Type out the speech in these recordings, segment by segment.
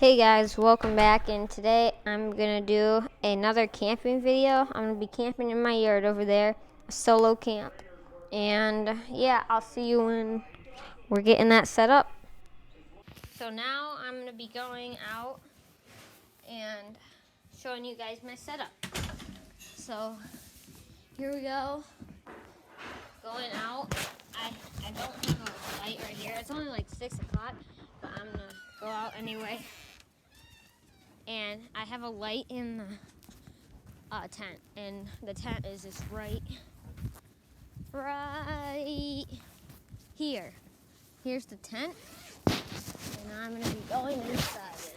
Hey guys, welcome back, and today I'm gonna do another camping video. I'm gonna be camping in my yard over there, a solo camp. And yeah, I'll see you when we're getting that set up. So now I'm gonna be going out and showing you guys my setup. So here we go, going out. I don't have a light right here. It's only like 6 o'clock, but I'm gonna go out anyway. And I have a light in the tent, and the tent is just right here. Here's the tent, and I'm gonna be going inside of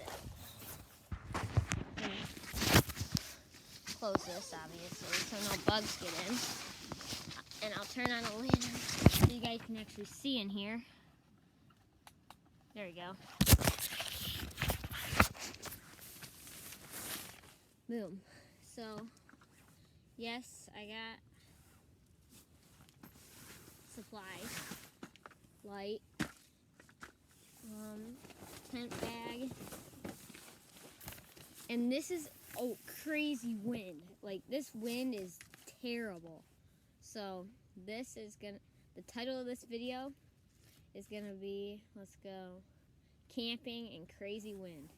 it. Close this, obviously, so no bugs get in. And I'll turn on a lantern so you guys can actually see in here. There we go. Boom. So, yes, I got supplies, light, tent bag, and this is crazy wind. Like, this wind is terrible. So this is the title of this video is gonna be, let's go camping in crazy wind.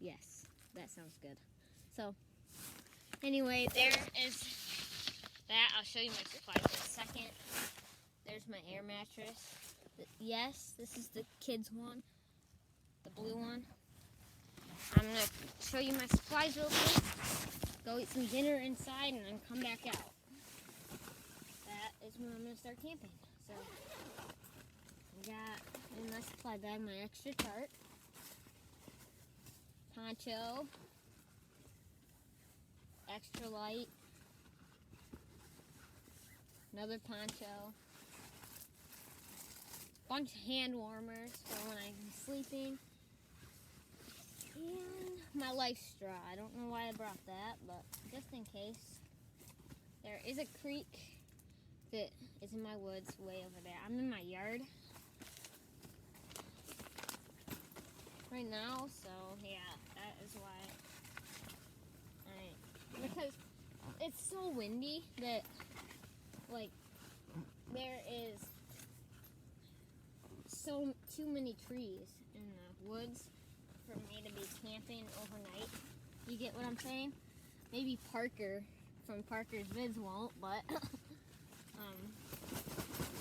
Yes, that sounds good. So anyway, there is that. I'll show you my supplies in a second. There's my air mattress. Yes, this is the kids one, the blue one. I'm gonna show you my supplies real quick. Go eat some dinner inside and then come back out. That is when I'm gonna start camping. So I got in my supply bag my extra tarp, poncho, extra light, another poncho, bunch of hand warmers for when I'm sleeping, and my life straw. I don't know why I brought that, but just in case. There is a creek that is in my woods way over there. I'm in my yard right now, so yeah, that is why because it's so windy that, like, there is too many trees in the woods for me to be camping overnight. You get what I'm saying? Maybe Parker from Parker's Vids won't, but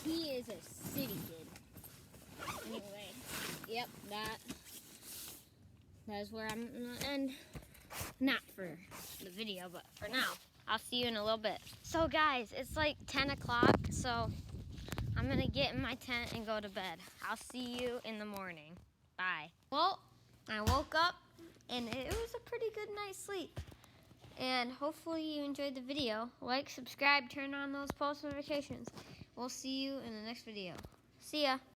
he is a city kid. Anyway, yep, that is where I'm gonna end. Not for the video, but for now. I'll see you in a little bit. So guys, it's like 10 o'clock, so I'm gonna get in my tent and go to bed. I'll see you in the morning. Bye. Well, I woke up and it was a pretty good night's sleep. And hopefully you enjoyed the video. Like, subscribe, turn on those post notifications. We'll see you in the next video. See ya.